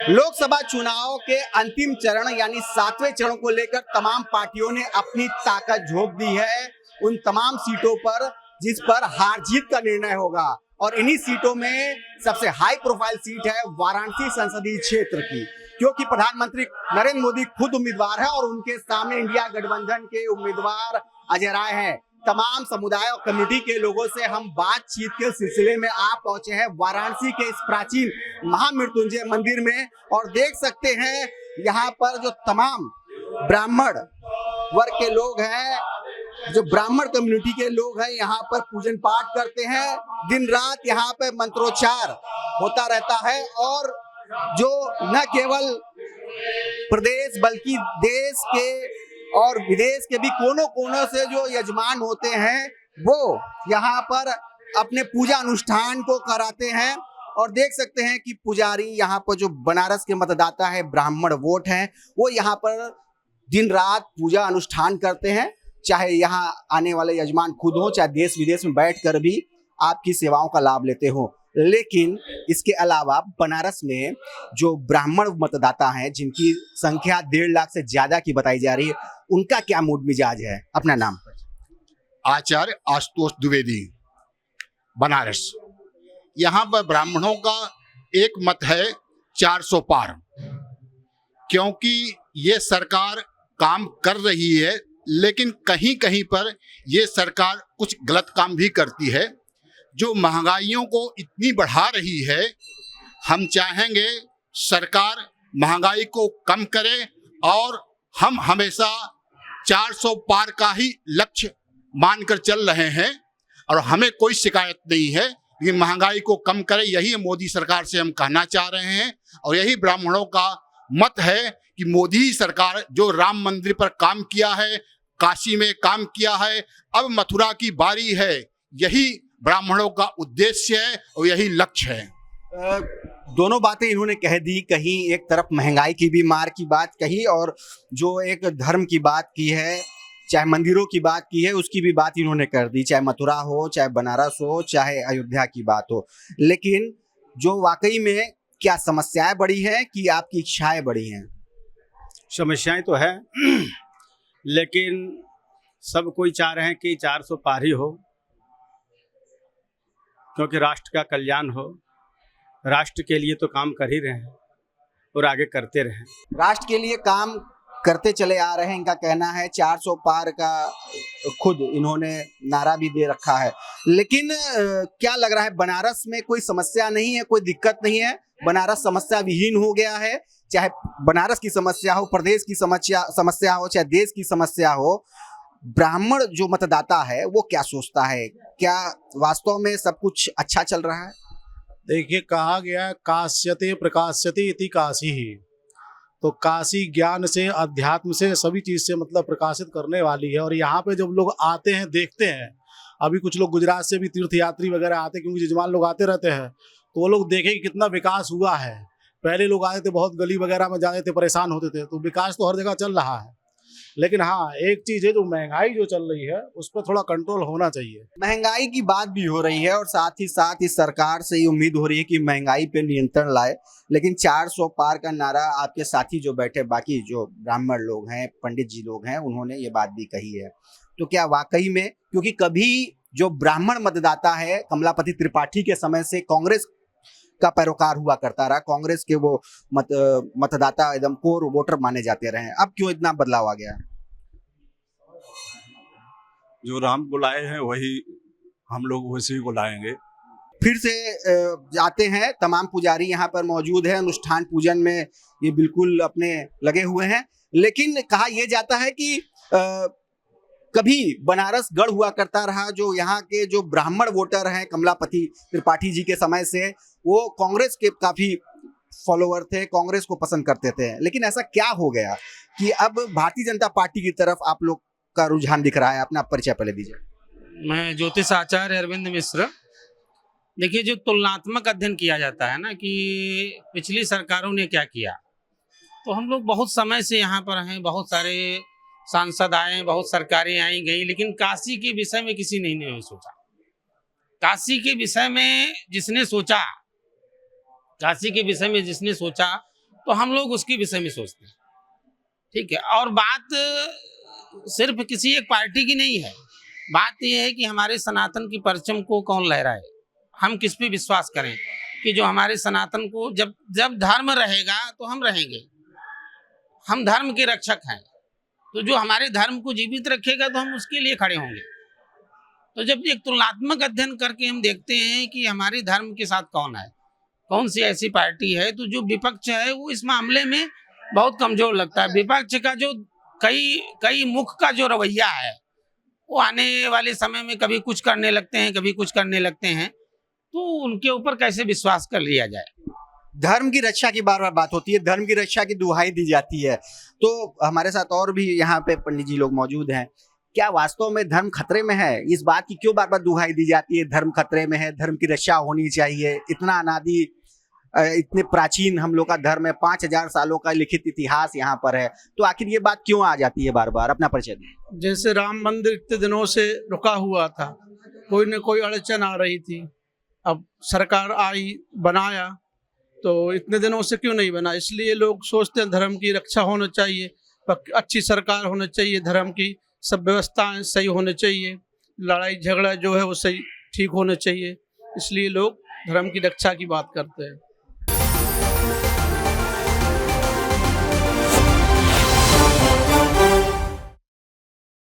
लोकसभा चुनाव के अंतिम चरण यानी 7वें चरण को लेकर तमाम पार्टियों ने अपनी ताकत झोंक दी है उन तमाम सीटों पर जिस पर हार जीत का निर्णय होगा। और इन्हीं सीटों में सबसे हाई प्रोफाइल सीट है वाराणसी संसदीय क्षेत्र की, क्योंकि प्रधानमंत्री नरेंद्र मोदी खुद उम्मीदवार है और उनके सामने इंडिया गठबंधन के उम्मीदवार अजय राय हैं। तमाम समुदाय और कम्युनिटी के लोगों से हम बातचीत के सिलसिले में आप पहुंचे हैं वाराणसी के इस प्राचीन महामृत्युंजय मंदिर में, और देख सकते हैं यहाँ पर जो तमाम ब्राह्मण वर्ग के लोग हैं, जो ब्राह्मण कम्युनिटी के लोग हैं, यहाँ पर पूजन पाठ करते हैं। दिन रात यहाँ पे मंत्रोच्चार होता रहता है और जो न केवल प्रदेश बल्कि देश के और विदेश के भी कोनों कोनों से जो यजमान होते हैं वो यहाँ पर अपने पूजा अनुष्ठान को कराते हैं। और देख सकते हैं कि पुजारी यहाँ पर जो बनारस के मतदाता है, ब्राह्मण वोट हैं, वो यहाँ पर दिन रात पूजा अनुष्ठान करते हैं, चाहे यहाँ आने वाले यजमान खुद हो, चाहे देश विदेश में बैठकर भी आपकी सेवाओं का लाभ लेते हो। लेकिन इसके अलावा बनारस में जो ब्राह्मण मतदाता हैं, जिनकी संख्या 1.5 लाख से ज्यादा की बताई जा रही है, उनका क्या मूड मिजाज है? अपना नाम। आचार्य आशुतोष द्विवेदी, बनारस। यहाँ पर ब्राह्मणों का एक मत है 400 पार, क्योंकि ये सरकार काम कर रही है, लेकिन कहीं कहीं पर ये सरकार कुछ गलत काम भी करती है जो महंगाइयों को इतनी बढ़ा रही है। हम चाहेंगे सरकार महंगाई को कम करे और हम हमेशा 400 पार का ही लक्ष्य मानकर चल रहे हैं और हमें कोई शिकायत नहीं है, लेकिन महंगाई को कम करे, यही मोदी सरकार से हम कहना चाह रहे हैं। और यही ब्राह्मणों का मत है कि मोदी सरकार जो राम मंदिर पर काम किया है, काशी में काम किया है, अब मथुरा की बारी है, यही ब्राह्मणों का उद्देश्य है और यही लक्ष्य है। दोनों बातें इन्होंने कह दी, कहीं एक तरफ महंगाई की भी मार की बात कही और जो एक धर्म की बात की है, चाहे मंदिरों की बात की है, उसकी भी बात इन्होंने कर दी, चाहे मथुरा हो, चाहे बनारस हो, चाहे अयोध्या की बात हो। लेकिन जो वाकई में क्या समस्याएं बढ़ी हैं कि आपकी इच्छाएं बढ़ी हैं? समस्याएं तो है, लेकिन सब कोई चाह रहे हैं कि 400 पार ही हो, क्योंकि राष्ट्र का कल्याण हो। राष्ट्र के लिए तो काम कर ही रहे हैं और आगे करते रहें। राष्ट्र के लिए काम करते चले आ रहे हैं, इनका कहना है। 400 पार का खुद इन्होंने नारा भी दे रखा है। लेकिन क्या लग रहा है, बनारस में कोई समस्या नहीं है, कोई दिक्कत नहीं है? बनारस समस्या विहीन हो गया है? चाहे बनारस की समस्या हो, प्रदेश की समस्या हो, चाहे देश की समस्या हो, ब्राह्मण जो मतदाता है वो क्या सोचता है? क्या वास्तव में सब कुछ अच्छा चल रहा है? देखिए, कहा गया है काश्यते प्रकाश्यते इति काशी ही, तो काशी ज्ञान से, अध्यात्म से, सभी चीज से मतलब प्रकाशित करने वाली है। और यहाँ पे जब लोग आते हैं, देखते हैं, अभी कुछ लोग गुजरात से भी तीर्थयात्री वगैरह आते हैं, क्योंकि जजमान लोग आते रहते हैं, तो वो लोग देखें कि कितना विकास हुआ है। पहले लोग आते थे, बहुत गली वगैरह में जाते थे, परेशान होते थे, तो विकास तो हर जगह चल रहा है। लेकिन हाँ, एक चीज है, जो महंगाई जो चल रही है उस पर थोड़ा कंट्रोल होना चाहिए। महंगाई की बात भी हो रही है और साथ ही साथ इस सरकार से ये उम्मीद हो रही है कि महंगाई पे नियंत्रण लाए। लेकिन 400 पार का नारा आपके साथी जो बैठे, बाकी जो ब्राह्मण लोग हैं, पंडित जी लोग हैं, उन्होंने ये बात भी कही है। तो क्या वाकई में, क्योंकि कभी जो ब्राह्मण मतदाता है कमलापति त्रिपाठी के समय से कांग्रेस का पैरोकार हुआ करता रहा, कांग्रेस के वो मतदाता एकदम कोर वोटर माने जाते रहे, अब क्यों इतना बदलाव आ गया? जो राम बुलाए हैं वही हम लोग वैसे ही बुलाएंगे। फिर से जाते हैं, तमाम पुजारी यहाँ पर मौजूद है, अनुष्ठान पूजन में ये बिल्कुल अपने लगे हुए हैं। लेकिन कहा यह जाता है कि कभी बनारस गढ़ हुआ करता रहा, जो यहाँ के जो ब्राह्मण वोटर हैं कमलापति त्रिपाठी जी के समय से, वो कांग्रेस के काफी फॉलोअर थे, कांग्रेस को पसंद करते थे। लेकिन ऐसा क्या हो गया कि अब भारतीय जनता पार्टी की तरफ आप लोग का रुझान दिख रहा है? अपना परिचय पहले दीजिए। मैं ज्योतिष आचार्य अरविंद मिश्र। देखिए, जो तुलनात्मक अध्ययन किया जाता है ना कि पिछली सरकारों ने क्या किया, तो हम लोग बहुत समय से यहाँ पर हैं, बहुत सारे सांसद आए, बहुत सरकारें आई गई, लेकिन काशी के विषय में किसी ने नहीं सोचा। काशी के विषय में जिसने सोचा, काशी के विषय में जिसने सोचा, तो हम लोग उसके विषय में सोचते हैं। ठीक है, और बात सिर्फ किसी एक पार्टी की नहीं है, बात यह है कि हमारे सनातन की परचम को कौन लहराए, हम किस पे विश्वास करें कि जो हमारे सनातन को जब जब धर्म रहेगा तो हम रहेंगे, हम धर्म के रक्षक हैं, तो जो हमारे धर्म को जीवित रखेगा तो हम उसके लिए खड़े होंगे। तो जब एक तुलनात्मक अध्ययन करके हम देखते हैं कि हमारे धर्म के साथ कौन है, कौन सी ऐसी पार्टी है, तो जो विपक्ष है वो इस मामले में बहुत कमजोर लगता है। विपक्ष का जो कई मुख का जो रवैया है वो आने वाले समय में कभी कुछ करने लगते हैं, कभी कुछ करने लगते हैं, तो उनके ऊपर कैसे विश्वास कर लिया जाए। धर्म की रक्षा की बार बार बात होती है, धर्म की रक्षा की दुहाई दी जाती है। तो हमारे साथ और भी यहाँ पे पंडित जी लोग मौजूद हैं। क्या वास्तव में धर्म खतरे में है? इस बात की क्यों बार बार दुहाई दी जाती है, धर्म खतरे में है, धर्म की रक्षा होनी चाहिए? इतना अनादि, इतने प्राचीन हम लोग का धर्म है, 5000 सालों का लिखित इतिहास यहाँ पर है, तो आखिर ये बात क्यों आ जाती है बार बार? अपना परिचय दें। जैसे राम मंदिर इतने दिनों से रुका हुआ था, कोई न कोई अड़चन आ रही थी, अब सरकार आई, बनाया, तो इतने दिनों से क्यों नहीं बना? इसलिए लोग सोचते हैं धर्म की रक्षा होना चाहिए, अच्छी सरकार होनी चाहिए, धर्म की सब व्यवस्थाएं सही होनी चाहिए, लड़ाई झगड़ा जो है वो सही ठीक होना चाहिए, इसलिए लोग धर्म की रक्षा की बात करते हैं।